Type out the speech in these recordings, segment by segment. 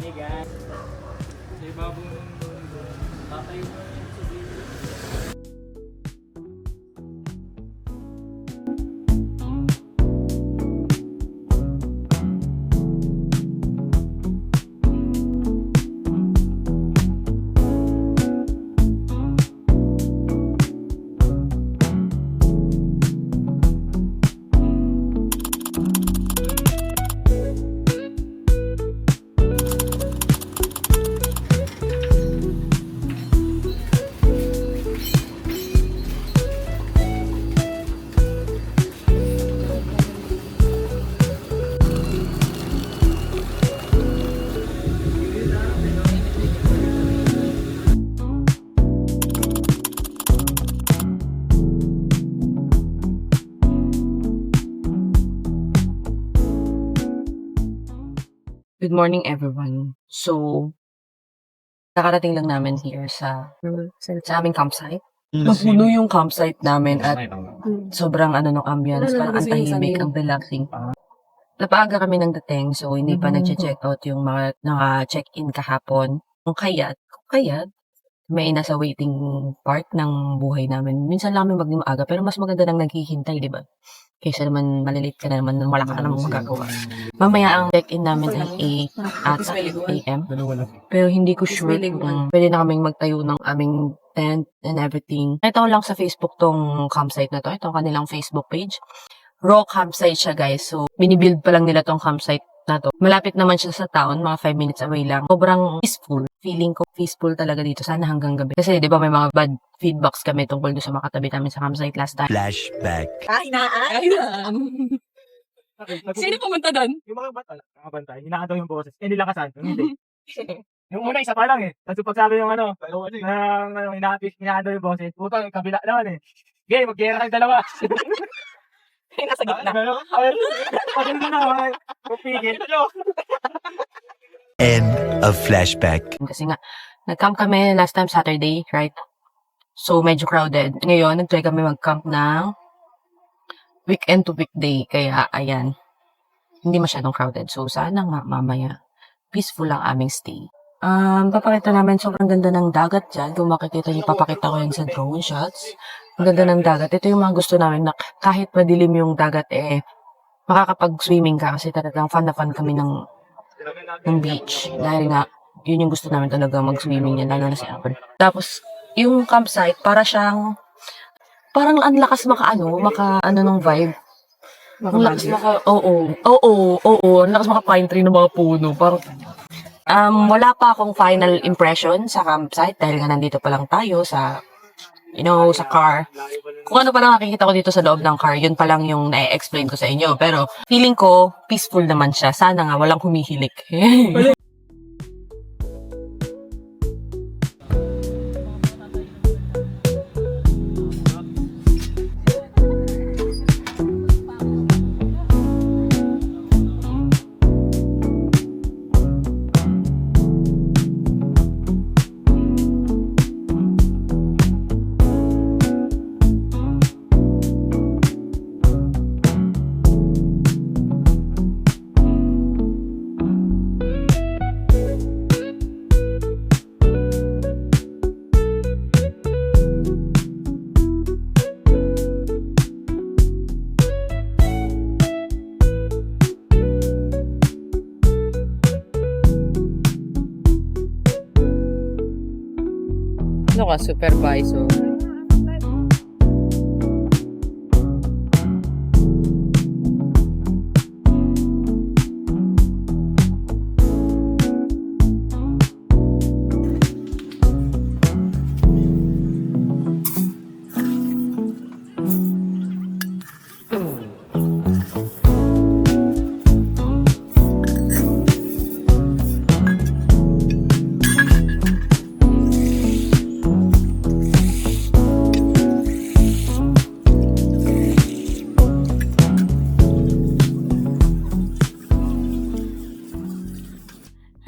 Hey guys. Sa ibabaw ng tatayo mo yung sabihin. Good morning, everyone. So, nakarating lang namin here sa aming campsite. Mapuno yung campsite namin at sobrang ano ng ambience, parang ang tahimik, ang relaxing. Napaaga kami ng dating, so hindi pa nag-check out yung mga naka-check-in kahapon. Kung kaya't, may nasa waiting part ng buhay namin. Minsan lang kami mag-maaga, pero mas maganda nang naghihintay, di ba? Kaysa naman malilate ka na naman, wala ka namang magagawa. Mamaya ang check-in namin ay 8 a.m. Pero hindi ko sure kung pwede na kaming magtayo ng aming tent and everything. Ito lang sa Facebook tong campsite na to. Ito ang kanilang Facebook page. Raw campsite siya, guys. So, binibuild pa lang nila tong campsite na to. Malapit naman siya sa town, mga 5 minutes away lang. Sobrang peaceful. Feeling ko peaceful talaga dito. Sana hanggang gabi. Kasi, di ba, may mga bad feedbacks kami tungkol doon sa mga katabi namin sa campsite last time. Flashback. Hinaan. Sino pumunta doon? Yung mga bata, mga bantay, hinaan daw yung boses. Hindi lakasan. Hindi. Yung una, isa pa lang eh. Tapos pagsabi yung hinaan daw yung boses. Puta, yung kabila naman eh. Okay, mag-gera kayo dalawa. Nasa gitna. Pagin mo na, pupigil. End of flashback. Kasi nga, nag-camp kami last time Saturday, right? So, medyo crowded. Ngayon, nag-try kami mag-camp ng weekend to weekday. Kaya, ayan, hindi masyadong crowded. So, sana nga mamaya, peaceful lang aming stay. Papakita namin, sobrang ganda ng dagat dyan. Kung makikita niyo, papakita ko yan sa drone shots. Ang ganda ng dagat. Ito yung mga gusto namin na kahit madilim yung dagat, makakapag-swimming ka kasi talagang fan na fan kami ng beach. Dahil nga, yun yung gusto namin talaga mag-swimming yan, lalo na si Apple. Tapos, yung campsite, parang ang lakas maka-ano ng vibe. Ang lakas ang lakas maka-pine tree ng mga puno. Parang, wala pa akong final impression sa campsite dahil nga nandito pa lang tayo sa car. Kung ano pa lang nakikita ko dito sa loob ng car, yun pa lang yung na-explain ko sa inyo. Pero feeling ko, peaceful naman siya. Sana nga, walang humihilik. Ano ka, supervisor?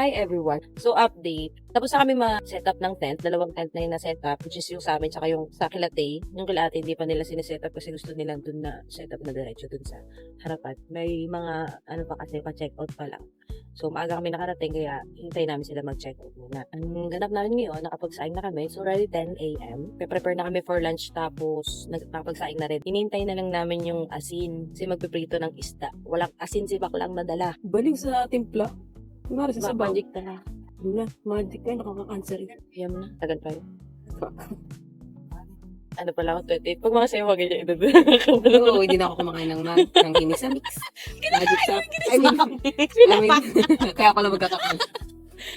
Hi everyone. So update. Tapos na kami ma-set up ng tent. Dalawang tent na yung na-set up, which is yung sa amin tsaka yung sa Kilate. Yung Kilate hindi pa nila sineset up kasi gusto nilang dun na set up na diretso dun sa harapan. May mga pa kasi pa-check out pa lang. So, maaga kami nakarating, kaya hintay namin sila mag-check out muna. Ang ganap namin ngayon, nakapagsaing na kami. So, already 10 a.m. Prepare na kami for lunch, tapos nakapagsaing na rin. Hinintay na lang namin yung asin, kasi magpiprito ng isda. Walang asin si baklang nadala. Balik sa timpla. Kunwari sa sabaw. Magic na lang. Doon na, magic kayo, nakaka-cancer. Yam na. Tagal pa yun. Ano pala ako, 28. Pag mga sayo, wag ganyan. Oo, hindi na ako kumakain ng ginis sa mix. Magic sa... I mean, kaya ako lang magkakakan.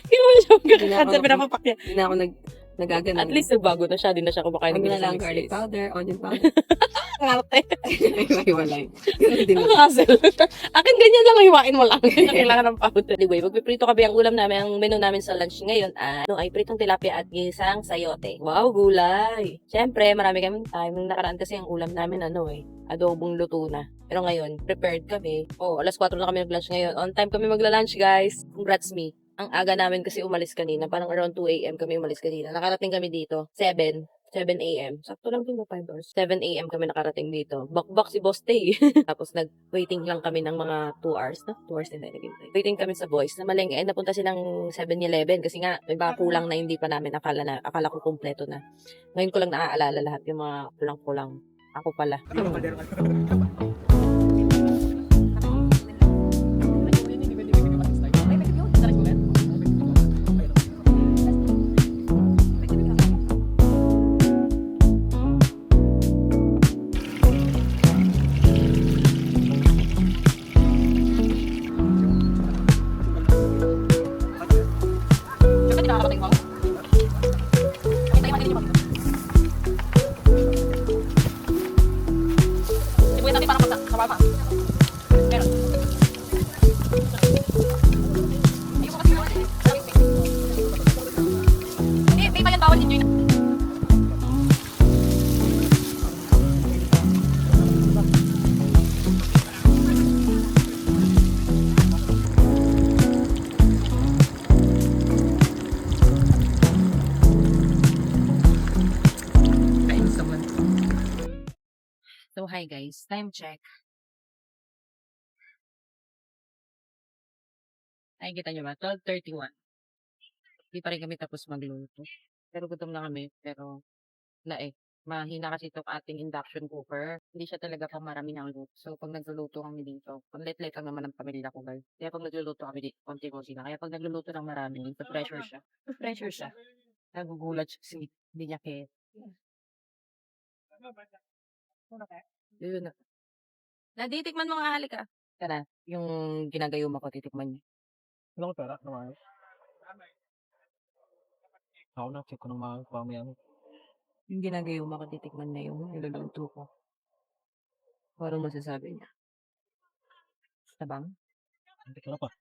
Hindi mo siya Hindi na ako magkakansel, pinapapak niya. Hindi na ako nagaganan. At least nagbago na siya, di na siya kumakain Huwag ng na lang ginisa garlic mix. powder, onion powder. Arte. Hiwalay. Ganun din. Hassle. Akin ganyan lang, hiwain mo lang. Kailangan ng powder. Anyway, magpiprito kami. Ang ulam namin, ang menu namin sa lunch ngayon ay pritong tilapia at gisang sayote. Wow, gulay! Siyempre, marami kami time. Nung nakaraan kasi ang ulam namin, adobong luto na. Pero ngayon, prepared kami. Alas 4 na kami nag-lunch ngayon. On time kami magla-lunch, guys. Congrats me. Ang aga namin kasi umalis kanina. Parang around 2 a.m. kami umalis kanina. Nakarating kami dito. 7 a.m. Sakto lang din ba 5 hours? 7 a.m. kami nakarating dito. Bakbak si Boss Tay. Tapos nag-waiting lang kami ng mga 2 hours na. 2 hours din tayo naghintay. Waiting kami sa boys. Na malengke. Napunta silang 7-Eleven kasi nga may mga kulang na hindi pa namin akala ko kumpleto na. Ngayon ko lang naaalala lahat yung mga kulang-kulang. Ako pala. So, hi guys. Time check. Ay, kita nyo ba? 12:31. Hindi pa rin kami tapos magluto. Pero gutom na kami. Pero, mahina kasi itong ating induction cooker. Hindi siya talaga pang marami ng luto. So, pag nagluluto kami dito, pag late-late lang naman ang pamilya ko, guys. Kaya pag nagluluto kami dito, konti-konti lang. Kaya pag nagluluto ng marami, pressure siya. Pressure siya. Nagugulat siya kasi hindi niya kaya. Yun na. Naditikman mo nga, halika. Tara, yung ginagayuma ko, titikman niya. Wala ko pera, naman. Ako na, check ko ng mga pamaya mo. Yung ginagayuma ko, titikman na yung niluluto ko. Parang masasabi niya. Sabang? Hindi ko na pa.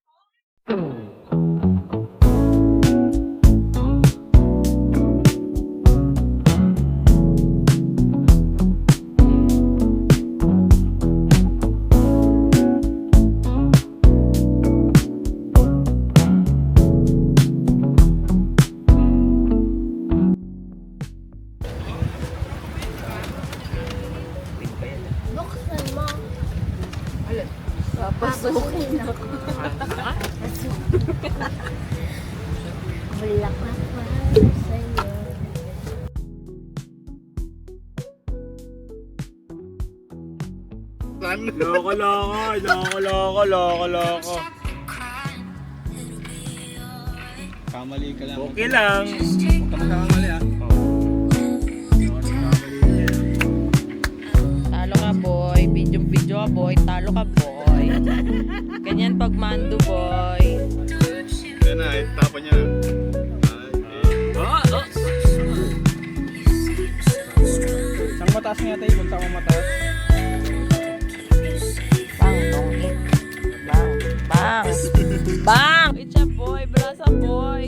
Papasukin ako. Wala pa para sa'yo. Loko. Kamali ka lang. Okay lang. Huwag ka magkakamali Talo ka, boy. Video ka, boy. Talo ka, boy. Ganyan pag mando, boy. Yan na, tapan niya. Isang mataas nga tayo, kung saan mataas. Bang, dongit. Bang. Bang! It's a boy, brasa boy.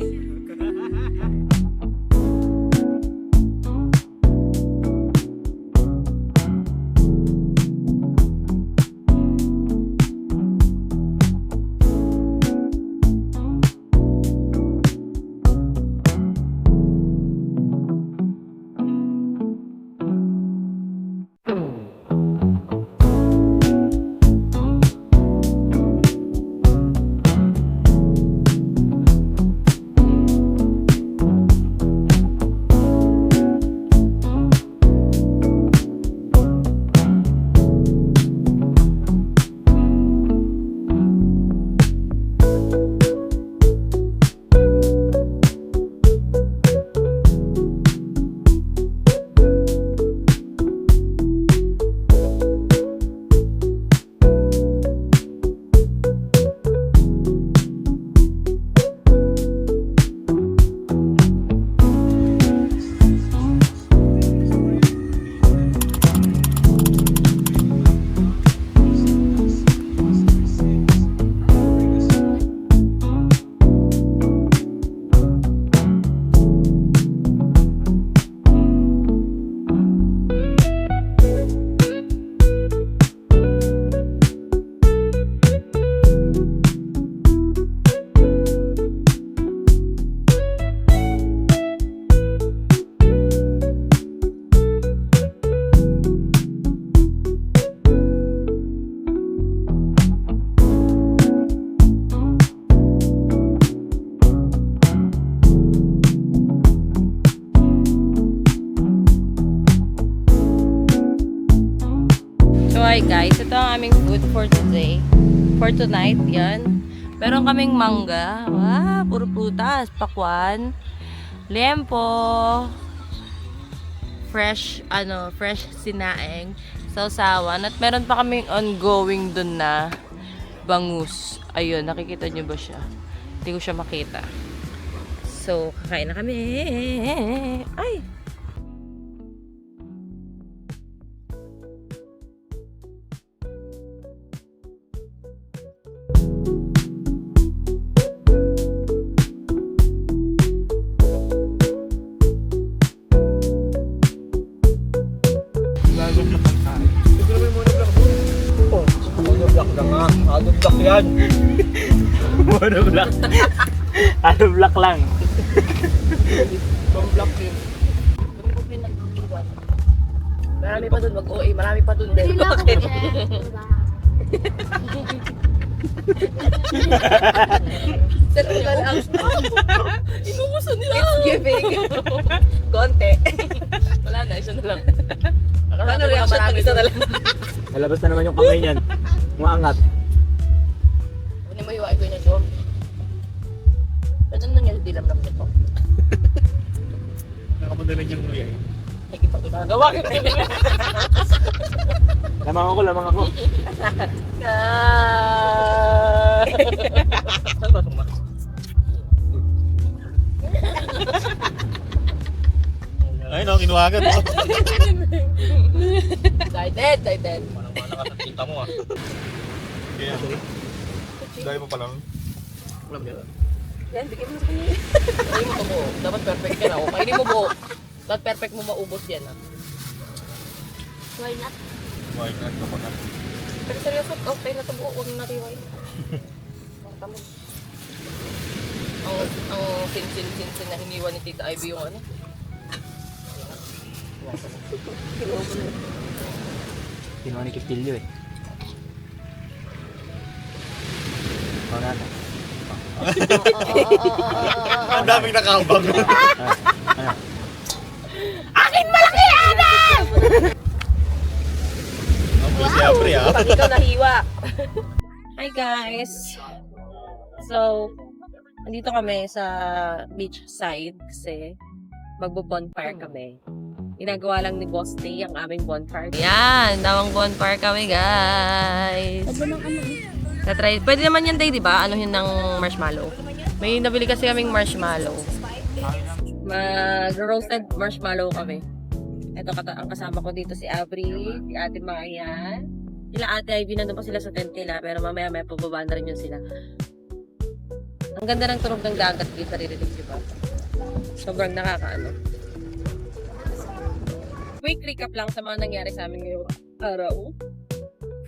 food for today. For tonight, yan. Meron kaming mangga. Puro prutas. Pakwan. Lempo. Fresh sinaing. Sausawan. At meron pa kaming ongoing dun na bangus. Ayun, nakikita nyo ba siya? Hindi ko siya makita. So, kakain na kami. Ay! Monoblock. Ano block lang. Marami pa dun mag-OA. Marami pa dun din. Sila ko Pero wala lang. Inuuso nila. It's giving. Konti. Wala na, isa na lang. Ano reaction pag isa na lang? Nalabas na naman yung kamay niyan. Umaangat. Hindi mo iwain ko yun ito. Pero ano nangyari dilam lang ito? Nakapunta na dyan kuya. Nakikipag-ginagawa kita. Lamang ako. Saan ba itong Ay no, kinuha agad. Excited. Manang-mana ka sa tita mo ah. Kaya, dahil mo pa lang. Yan, bigyan mo sa kanya. Kainin mo ito buo. Dapat perfect yan ako. Kainin mo buo. Dapat perfect mo maubos yan ah. Why not? Why not? Ako na. Pero seryoso, okay na ito buo. Huwag na natiwain. Ang sin na hiniwan ni Tita Ivy yung ano. Kinuha ni Kistilyo eh. Ikaw natin. Ang daming nakahambang. Ang busy apre ah. Pag ikaw nahiwa. Hi guys! So, nandito kami sa beach side kasi magbo-bonfire kami. Ginagawa lang ni Boss Tay ang aming bonfire. Yan! Damang bonfire kami guys! Sabi ng ano Natry. Pwede naman yan Tay, di ba? Ano yun ng marshmallow? May nabili kasi kaming marshmallow. Mag-roasted marshmallow kami. Ito ang kasama ko dito si Avery, si Ate Maya. Sila Ate Ivy, nandun pa sila sa tent nila, pero mamaya pababa na rin yun sila. Ang ganda ng tunog ng dagat dito, naririnig di ba? Sobrang nakakaano. Quick recap lang sa mga nangyari sa amin ngayong araw.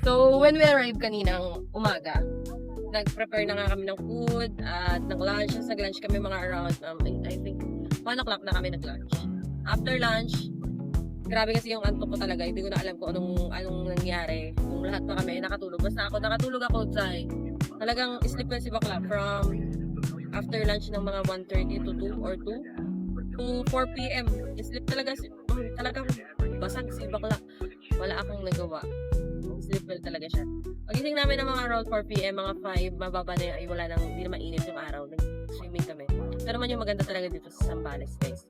So, when we arrived kaninang umaga, nag-prepare na nga kami ng food at ng lunch. Nag-lunch kami mga around, I think, 1 o'clock na kami nag-lunch. After lunch, grabe kasi yung antok ko talaga. Hindi ko na alam kung anong nangyari. Kung lahat na kami nakatulog. Basta ako, nakatulog ako sa talagang sleep na si Bakla from after lunch ng mga 1:30 to 2 or 2 to 4 p.m. Sleep talaga talagang basag si Bakla. Wala akong nagawa. Sleep well talaga siya. Pagising namin ng mga around 4 p.m., mga 5, mababa na yung, ay wala nang, hindi na mainit yung araw. Nag-swimming kami. Pero naman yung maganda talaga dito sa Zambales, guys.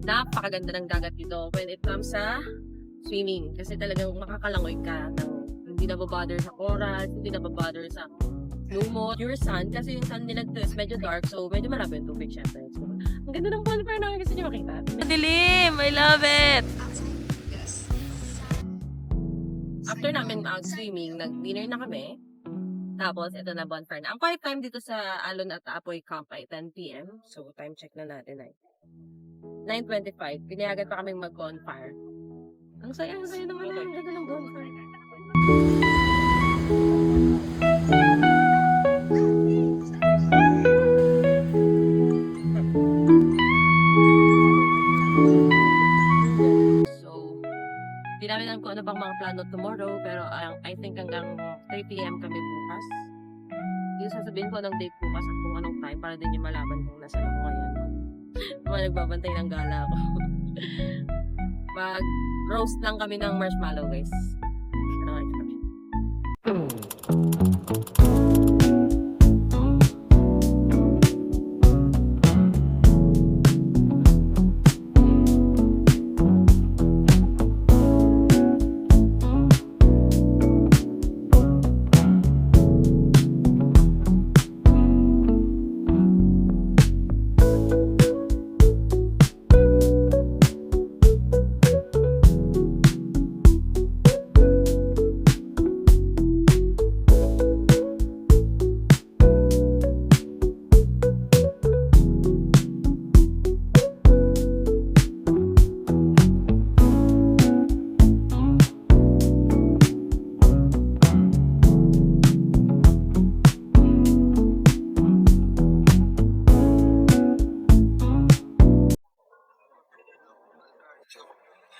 Napakaganda ng dagat dito when it comes sa swimming. Kasi talagang makakalangoy ka ng hindi nababother sa coral, hindi nababother sa lumot. Your sun, kasi yung sun nila dito is medyo dark, so medyo marami yung tubig syempre. So, ang ganda ng bonfire namin kasi nyo makita. Madilim! I love it! After namin swimming, nag-dinner na kami. Tapos, ito na bonfire na. Ang quiet time dito sa Alon at Apoy Camp ay 10 p.m. So, time check na natin ay 9:25. Pinayagan pa kaming mag-bonfire. Ang saya naman. Ang ganda ng bonfire. So, hindi namin alam kung ano bang mga plano tomorrow, pero I think hanggang 3 p.m. kami bukas. Yung sasabihin ko anong date bukas at kung anong time para din yung malaman kung nasan ako ngayon. Mga nagbabantay ng gala ako. Mag-roast lang kami ng marshmallow, guys. Ano nga expression?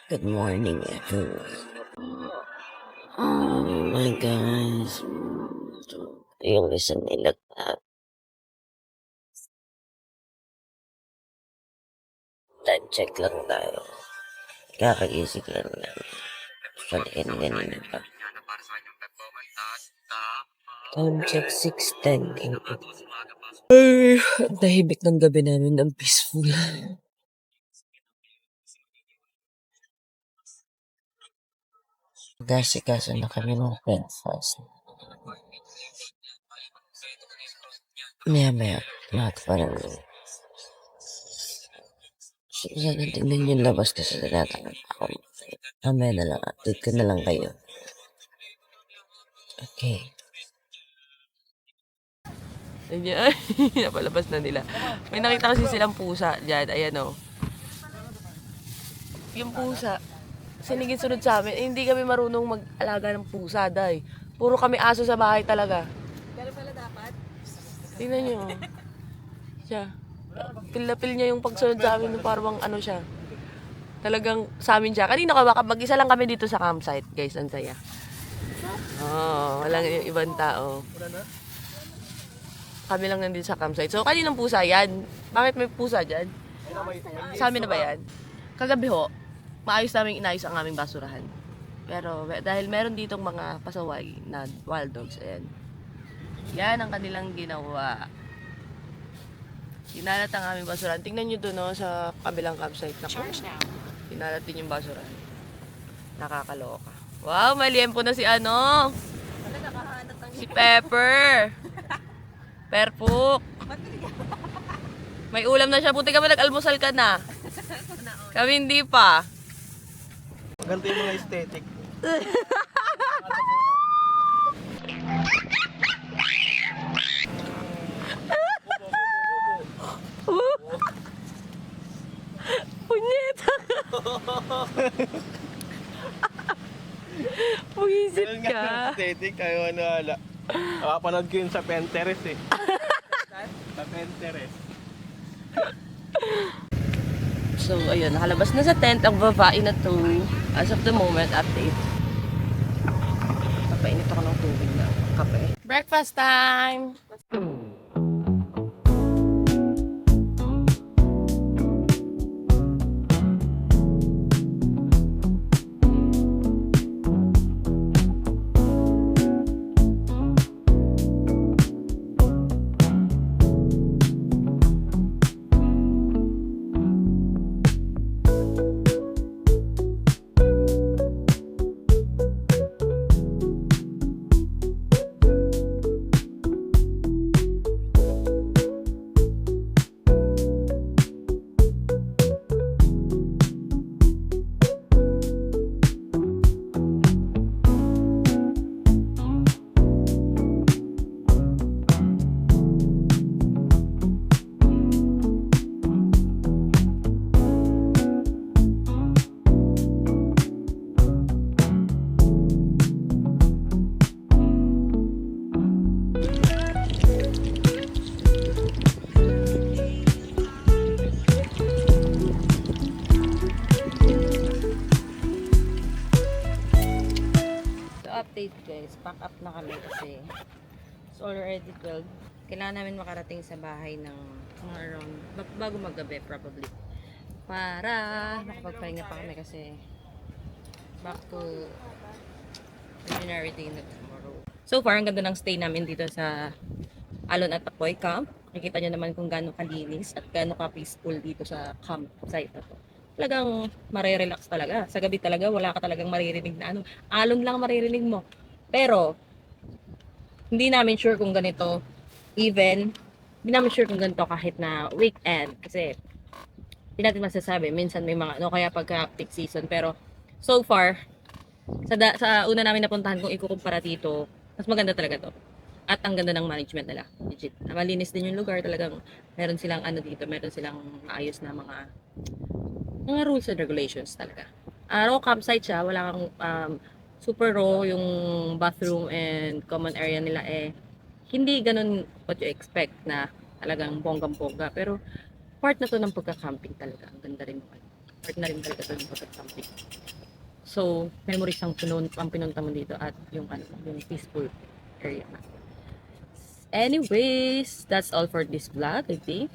Good morning, everyone. Oh my gosh. Yung isang nilagpat. Time check lang tayo. Kakagising lang namin. Paliin ganina pa. Time check 6:10 a.m. Ay, ang tahimik ng gabi namin. Ang peaceful. Gasikaso na kami ng breakfast. Maya-maya, lahat parang sana tingnan yung labas kasi tinatanong ako. Mamaya na lang, update ko na lang kayo. Okay. Ayan, napalabas na nila. May nakita kasi silang pusa dyan, ayan o. Yung pusa, sinigit-sunod sa amin, hindi kami marunong mag-alaga ng pusa, day. Puro kami aso sa bahay talaga. Pero pala dapat? Tingnan nyo. Siya. Pil niya yung pagsunod sa amin, parang ano siya. Talagang sa amin siya. Kanina mag-isa lang kami dito sa campsite, guys. Ang saya. Oh, walang yung ibang tao. Kami lang nandito sa campsite. So, kaninang pusa yan? Bakit may pusa dyan? Sa amin na ba yan? Kagabi ho, maayos namin inayos ang aming basurahan. Pero dahil meron ditong mga pasaway na wild dogs, ayan. Yan ang kanilang ginawa. Kinalat ang aming basurahan. Tingnan nyo doon no, sa kabilang campsite na ko. Kinalat din yung basurahan. Nakakaloka. Wow, may liempo na si ano? Si Pepper. Perpuk. May ulam na siya. Buti ka ba nag-almusal ka na? Kami hindi pa. Ganito yung mga aesthetic. Punyeta ka. Puwisit ka. Aesthetic, tayo ano hala. Nakapanood ko yun sa Pinterest eh. Sa Pinterest. So, ayun, nakalabas na sa tent ang babae na to. As of the moment, update. Papainit ako ng tubig na kape. Breakfast time! Update guys, pack up na kami kasi it's already 12. Kailangan namin makarating sa bahay ng mga around, bago maggabi probably. Para makapagpahinga pa kami kasi back to ordinary day na tomorrow. So far, ang ganda ng stay namin dito sa Alon at Tapoy Camp. Nakikita nyo naman kung gaano kalinis at gaano ka-peaceful dito sa campsite na to. Talagang marirelax talaga. Sa gabi talaga, wala ka talagang maririnig na ano. Alon lang maririnig mo. Pero, hindi namin sure kung ganito. Hindi namin sure kung ganito kahit na weekend. Kasi, hindi natin masasabi. Minsan may mga, ano, kaya pagka peak season. Pero, so far, sa una namin napuntahan kung ikukumpara dito, mas maganda talaga to. At ang ganda ng management nila. Legit. Malinis din yung lugar. Talagang meron silang ano dito. Meron silang maayos na mga rules and regulations talaga. Raw campsite siya. Wala kang super raw yung bathroom and common area nila hindi ganun what you expect na talagang bonggang-bongga. Pero part na to ng pagka-camping talaga. Ang ganda rin. Part na rin talaga to ng pagka-camping. So, memories ang pinunta mo dito at yung peaceful area na. Anyways, that's all for this vlog, I think.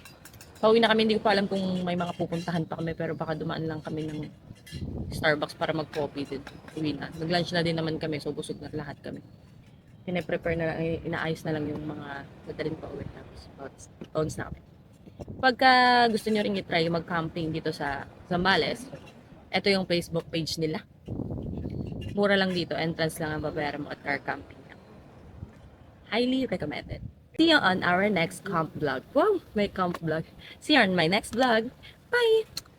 Pauwi na kami, hindi ko pa alam kung may mga pupuntahan pa kami, pero baka dumaan lang kami ng Starbucks para mag-coffee din. Uwi na. Mag-lunch na din naman kami, so busog na lahat kami. Pine-prepare na lang, inaayos na lang yung mga dadalhin pa uwi tapos phones na kami. Pagka gusto nyo rin i-try mag-camping dito sa Zambales, ito yung Facebook page nila. Mura lang dito, entrance lang ang babayaran mo at car camping. Highly recommended. See you on our next camp vlog. Wow, may camp vlog. See you on my next vlog. Bye!